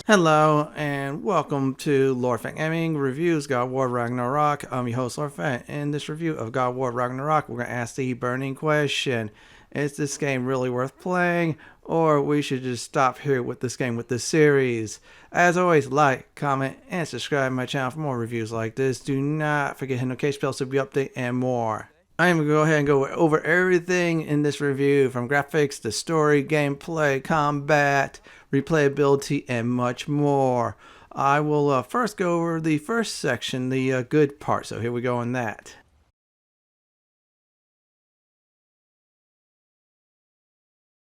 Hello and welcome to Lord Fenton Gaming Reviews God War Ragnarok. I'm your host Lord Fenton. In this review of God War Ragnarok, we're going to ask the burning question: is this game really worth playing, or we should just stop here with this game with this series? As always, like, comment, and subscribe to my channel for more reviews like this. Do not forget to hit notification bell so be update and more. I am going to go ahead and go over everything in this review, from graphics to story, gameplay, combat, replayability, and much more. I will first go over the first section, the good part. So here we go on that.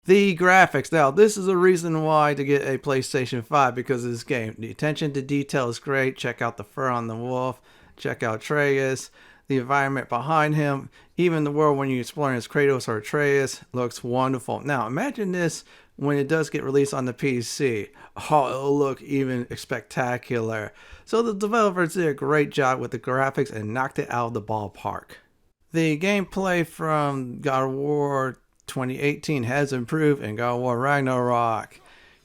The graphics. Now, this is a reason why to get a PlayStation 5 because of this game. The attention to detail is great. Check out the fur on the wolf. Check out Atreus. The environment behind him, even the world when you're exploring as Kratos or Atreus, looks wonderful. Now, imagine this when it does get released on the PC. Oh, it'll look even spectacular. So the developers did a great job with the graphics and knocked it out of the ballpark. The gameplay from God of War 2018 has improved in God of War Ragnarok.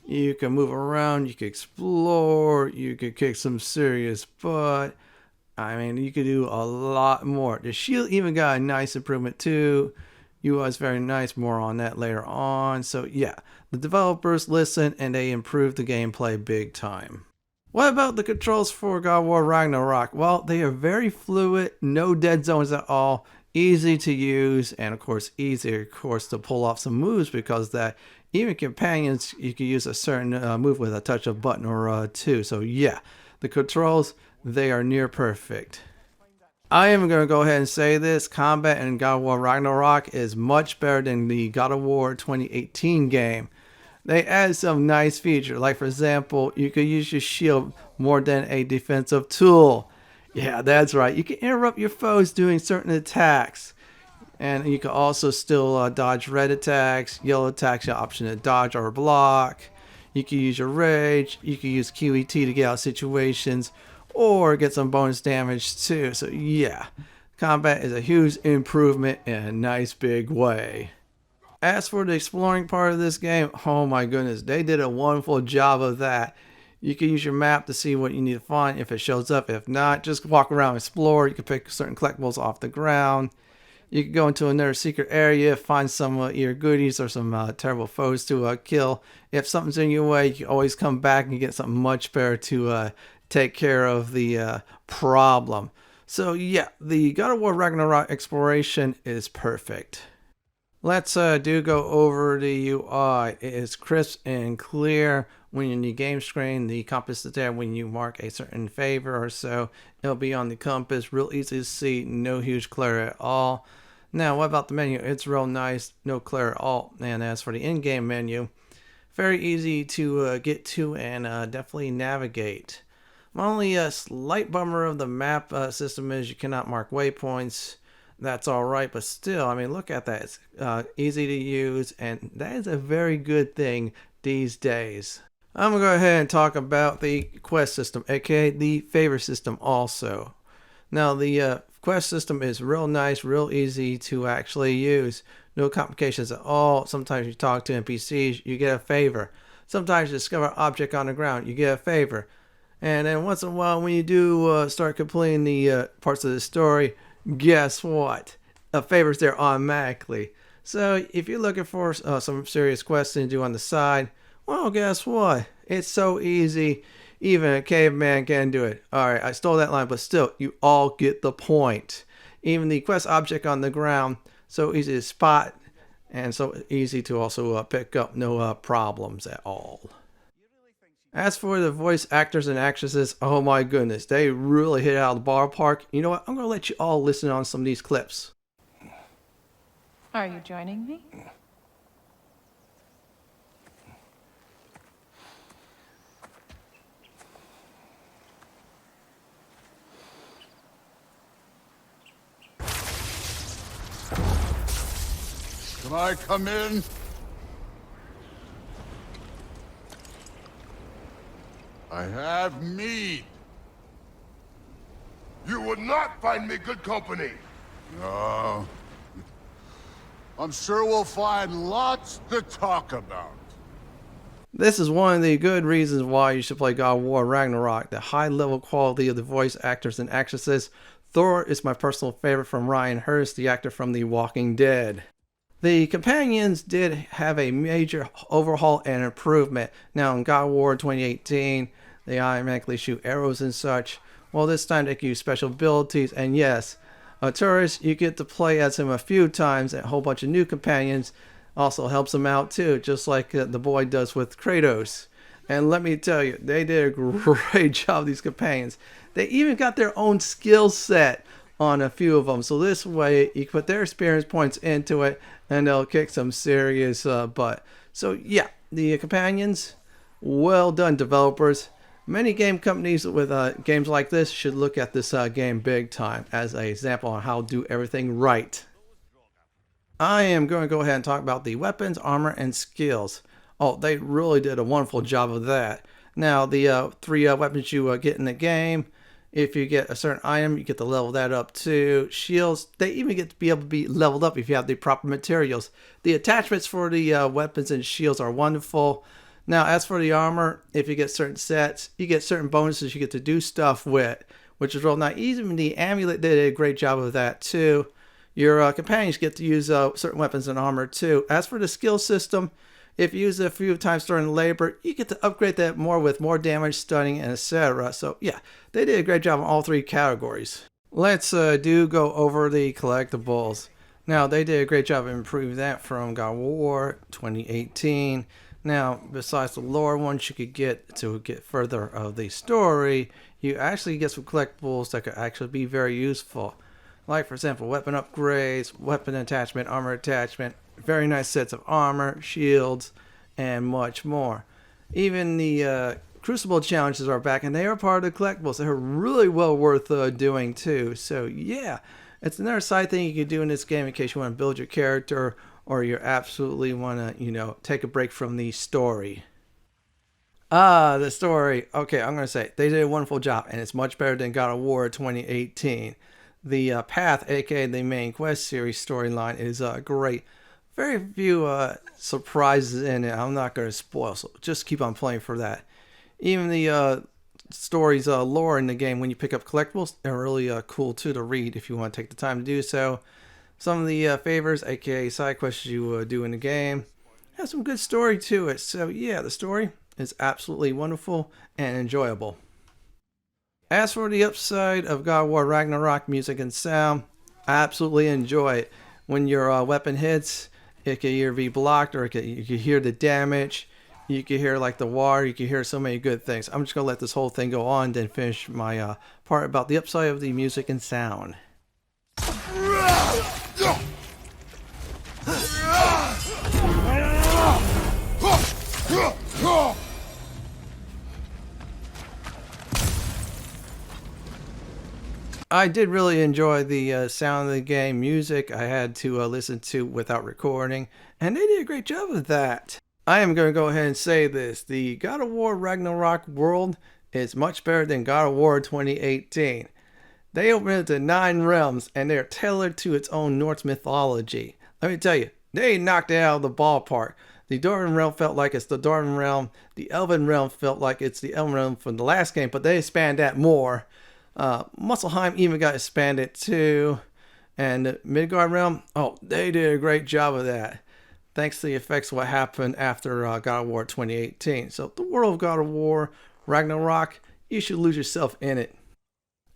You can move around, you can explore, you can kick some serious butt. I mean, you could do a lot more. The shield even got a nice improvement too. UI is very nice. More on that later on. So yeah, the developers listened and they improved the gameplay big time. What about the controls for God of War Ragnarok? Well, they are very fluid, no dead zones at all, easy to use, and of course easier, of course, to pull off some moves because that even companions, you can use a certain move with a touch of button or two. So yeah, the controls, they are near perfect. I am going to go ahead and say this: combat in God of War Ragnarok is much better than the God of War 2018 game. They added some nice features, like for example, you could use your shield more than a defensive tool. Yeah, that's right. You can interrupt your foes doing certain attacks. And you can also still dodge red attacks, yellow attacks, your option to dodge or block. You can use your rage. You can use QET to get out of situations or get some bonus damage too. So yeah, combat is a huge improvement in a nice big way. As for the exploring part of this game, oh my goodness, they did a wonderful job of that. You can use your map to see what you need to find if it shows up. If not, just walk around and explore. You can pick certain collectibles off the ground. You can go into another secret area, find some ear goodies or some terrible foes to kill. If something's in your way, you can always come back and get something much better to take care of the problem. So yeah, the God of War Ragnarok exploration is perfect. Let's do go over the UI. It is crisp and clear. When you're in the game screen, the compass is there when you mark a certain favor or so. It'll be on the compass, real easy to see, no huge clutter at all. Now, what about the menu? It's real nice, no clutter at all. And as for the in-game menu, very easy to get to and definitely navigate. My only slight bummer of the map system is you cannot mark waypoints. That's alright, but still, I mean, look at that. It's easy to use, and that is a very good thing these days. I'm going to go ahead and talk about the quest system, aka the favor system also. Now, the quest system is real nice, real easy to actually use. No complications at all. Sometimes you talk to NPCs, you get a favor. Sometimes you discover an object on the ground, you get a favor. And then once in a while, when you do start completing the parts of the story, guess what? A favor's there automatically. So if you're looking for some serious quests to do on the side, well, guess what? It's so easy. Even a caveman can do it. Alright, I stole that line, but still, you all get the point. Even the quest object on the ground, so easy to spot, and so easy to also pick up, no problems at all. As for the voice actors and actresses, oh my goodness, they really hit it out of the ballpark. You know what? I'm going to let you all listen on some of these clips. Are you joining me? Can I come in? I have mead. You would not find me good company. No. I'm sure we'll find lots to talk about. This is one of the good reasons why you should play God of War Ragnarok. The high level quality of the voice actors and actresses. Thor is my personal favorite from Ryan Hurst, the actor from The Walking Dead. The companions did have a major overhaul and improvement. Now in God of War 2018, they automatically shoot arrows and such. Well, this time they can use special abilities, and yes, a tourist, you get to play as him a few times, and a whole bunch of new companions also helps him out too, just like the boy does with Kratos. And let me tell you, they did a great job, these companions. They even got their own skill set on a few of them, so this way you can put their experience points into it and they'll kick some serious butt. So yeah, the companions, well done developers. Many game companies with games like this should look at this game big time as an example on how to do everything right. I am going to go ahead and talk about the weapons, armor, and skills. Oh, they really did a wonderful job of that. Now, the three weapons you get in the game, if you get a certain item, you get to level that up too. Shields, they even get to be able to be leveled up if you have the proper materials. The attachments for the weapons and shields are wonderful. Now, as for the armor, if you get certain sets, you get certain bonuses you get to do stuff with, which is real nice. Even the amulet did a great job of that too. Your companions get to use certain weapons and armor too. As for the skill system, if you use it a few times during labor, you get to upgrade that more with more damage, stunning, and etc. So yeah, they did a great job in all three categories. Let's do go over the collectibles. Now, they did a great job of improving that from God of War 2018. Now, besides the lore ones you could get to get further of the story, you actually get some collectibles that could actually be very useful. Like, for example, weapon upgrades, weapon attachment, armor attachment, very nice sets of armor, shields, and much more. Even the Crucible challenges are back, and they are part of the collectibles. They're really well worth doing, too. So, yeah, it's another side thing you can do in this game in case you want to build your character or you absolutely want to, take a break from the story. The story. Okay, I'm going to say they did a wonderful job, and it's much better than God of War 2018. The path, aka the main quest series storyline, is great. Very few surprises in it. I'm not going to spoil, so just keep on playing for that. Even the story's lore in the game, when you pick up collectibles, they're really cool too to read if you want to take the time to do so. Some of the favors, aka side quests you do in the game, have some good story to it. So yeah, the story is absolutely wonderful and enjoyable. As for the upside of God of War Ragnarok music and sound, I absolutely enjoy it. When your weapon hits, it can either be blocked or you can hear the damage. You can hear like the water. You can hear so many good things. I'm just going to let this whole thing go on, then finish my part about the upside of the music and sound. I did really enjoy the sound of the game. Music I had to listen to without recording, and they did a great job of that. I am going to go ahead and say this. The God of War Ragnarok world is much better than God of War 2018. They open it to 9 realms, and they're tailored to its own Norse mythology. Let me tell you, they knocked it out of the ballpark. The Dwarven realm felt like it's the Dwarven realm. The Elven realm felt like it's the Elven realm from the last game, but they expand that more. Muspelheim even got expanded too. And the Midgard realm, oh, they did a great job of that. Thanks to the effects of what happened after God of War 2018. So the world of God of War Ragnarok, you should lose yourself in it.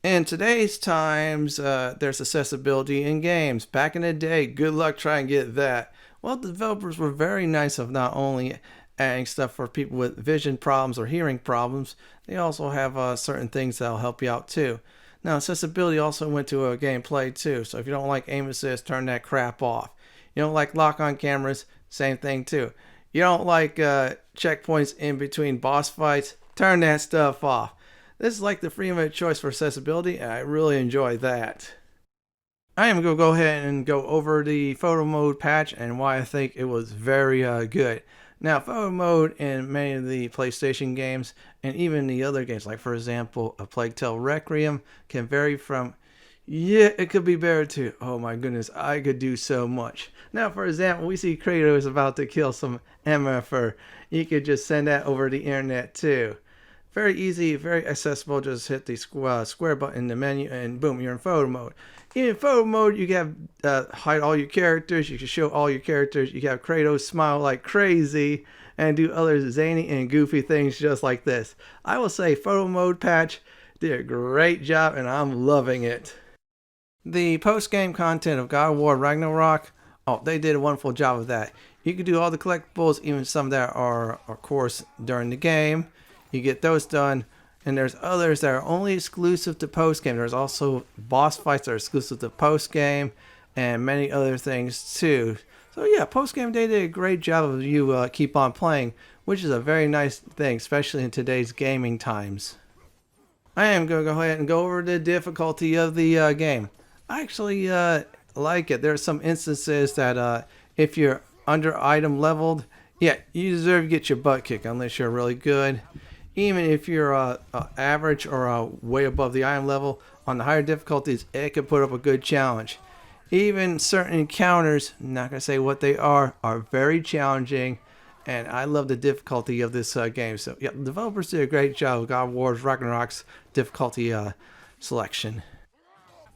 In today's times, there's accessibility in games. Back in the day, good luck trying to get that. Well, the developers were very nice of not only adding stuff for people with vision problems or hearing problems, they also have certain things that'll help you out too. Now, accessibility also went to a gameplay too, so if you don't like aim assist, turn that crap off. You don't like lock-on cameras, same thing too. You don't like checkpoints in between boss fights, turn that stuff off. This is like the freedom of choice for accessibility, and I really enjoy that. I am going to go ahead and go over the photo mode patch and why I think it was very good. Now, photo mode in many of the PlayStation games and even the other games, like for example, A Plague Tale Requiem, can vary from, Yeah, it could be better too. Oh my goodness, I could do so much. Now, for example, we see Kratos about to kill some MFer. You could just send that over the internet too. Very easy, very accessible. Just hit the square button in the menu and boom, you're in photo mode. In photo mode, you can hide all your characters. You can show all your characters. You can have Kratos smile like crazy and do other zany and goofy things just like this. I will say photo mode patch did a great job and I'm loving it. The post-game content of God of War Ragnarok, oh, they did a wonderful job of that. You can do all the collectibles, even some that are, of course, during the game. You get those done. And there's others that are only exclusive to post-game. There's also boss fights that are exclusive to post-game and many other things too. So yeah, post-game they did a great job of you keep on playing, which is a very nice thing, especially in today's gaming times. I am going to go ahead and go over the difficulty of the game. I actually like it. There are some instances that if you're under item leveled, yeah, you deserve to get your butt kicked unless you're really good. Even if you're average or way above the item level, on the higher difficulties, it can put up a good challenge. Even certain encounters, I'm not going to say what they are very challenging, and I love the difficulty of this game. So yeah, the developers did a great job with God of War Ragnarok's difficulty selection.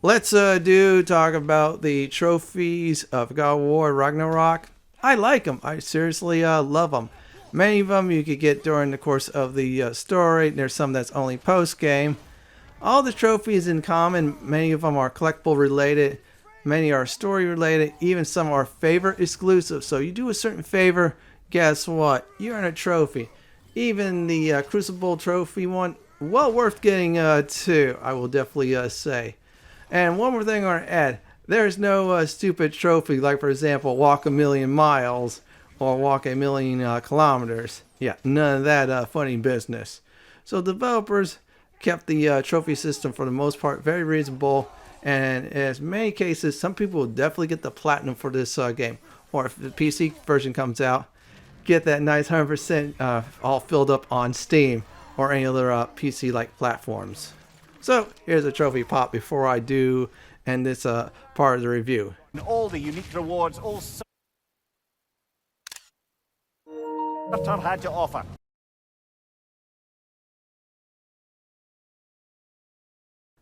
Let's talk about the trophies of God of War Ragnarok. I like them. I seriously love them. Many of them you could get during the course of the story. There's some that's only post-game. All the trophies in common, many of them are collectible related. Many are story related. Even some are favor exclusive. So you do a certain favor, guess what? You earn a trophy. Even the Crucible trophy one, well worth getting too, I will definitely say. And one more thing I want to add. There's no stupid trophy like, for example, walk a million miles or walk a million kilometers. Yeah, none of that funny business. So developers kept the trophy system for the most part very reasonable. And in many cases, some people will definitely get the platinum for this game. Or if the PC version comes out, get that nice 100% all filled up on Steam or any other PC-like platforms. So here's a trophy pop before I do end this part of the review. And all the unique rewards also had to offer.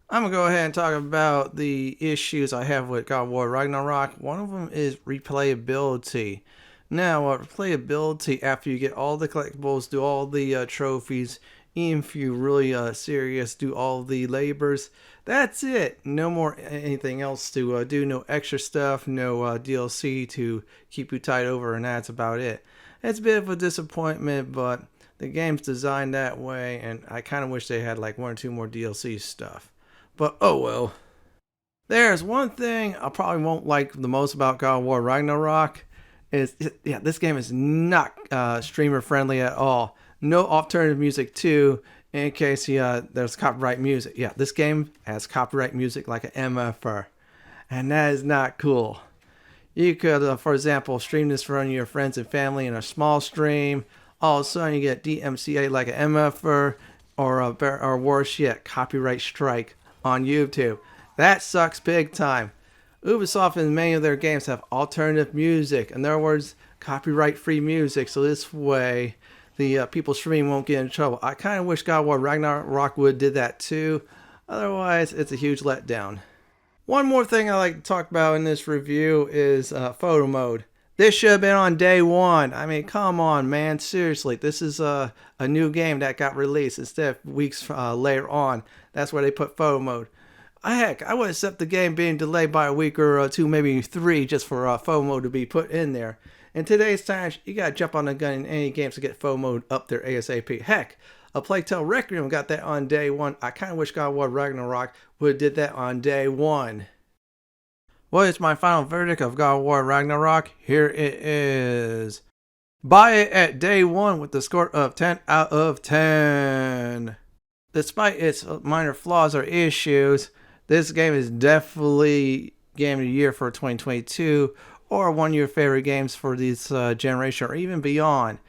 I'm going to go ahead and talk about the issues I have with God of War Ragnarok. One of them is replayability. Now, replayability, after you get all the collectibles, do all the trophies, even if you're really serious, do all the labors, that's it. No more anything else to do, no extra stuff, no DLC to keep you tied over, and that's about it. It's a bit of a disappointment, but the game's designed that way, and I kind of wish they had like one or two more DLC stuff. But oh well. There's one thing I probably won't like the most about God of War Ragnarok is, yeah, this game is not streamer friendly at all. No alternative music too, in case there's copyright music. Yeah, this game has copyright music like an MFR, and that is not cool. You could, for example, stream this for your friends and family in a small stream. All of a sudden you get DMCA like an MFR or worse yet, copyright strike on YouTube. That sucks big time. Ubisoft and many of their games have alternative music. In other words, copyright-free music. So this way, the people streaming won't get in trouble. I kind of wish God of War Ragnarok would did that too. Otherwise, it's a huge letdown. One more thing I like to talk about in this review is photo mode. This should have been on day one. I mean, come on, man. Seriously, this is a new game that got released instead of weeks later on. That's where they put photo mode. Heck, I would accept the game being delayed by a week or two, maybe three, just for photo mode to be put in there. In today's times, you gotta jump on the gun in any games to get photo mode up there ASAP. Heck, A Plague Tale Requiem got that on day one. I kind of wish God of War Ragnarok would have did that on day one. What is my final verdict of God of War Ragnarok? Here it is. Buy it at day one with the score of 10 out of 10. Despite its minor flaws or issues, this game is definitely Game of the Year for 2022 or one of your favorite games for this generation or even beyond.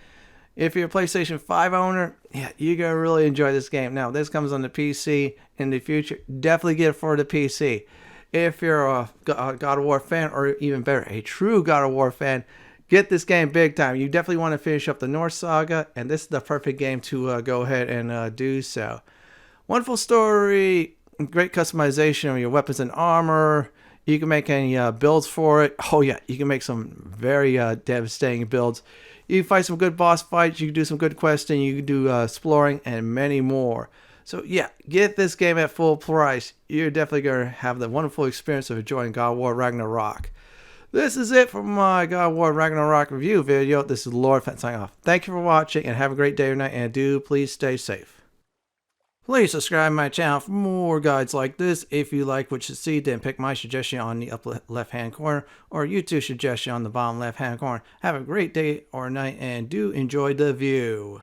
If you're a PlayStation 5 owner, yeah, you're going to really enjoy this game. Now, this comes on the PC in the future. Definitely get it for the PC. If you're a God of War fan, or even better, a true God of War fan, get this game big time. You definitely want to finish up the Norse saga, and this is the perfect game to go ahead and do so. Wonderful story, great customization of your weapons and armor. You can make any builds for it. Oh yeah, you can make some very devastating builds. You can fight some good boss fights, you can do some good questing, you can do exploring, and many more. So yeah, get this game at full price. You're definitely going to have the wonderful experience of enjoying God of War Ragnarok. This is it for my God of War Ragnarok review video. This is Lord Fenton signing off. Thank you for watching, and have a great day or night, and do please stay safe. Please subscribe to my channel for more guides like this. If you like what you see, then pick my suggestion on the upper left hand corner, or YouTube suggestion on the bottom left hand corner. Have a great day or night, and do enjoy the view.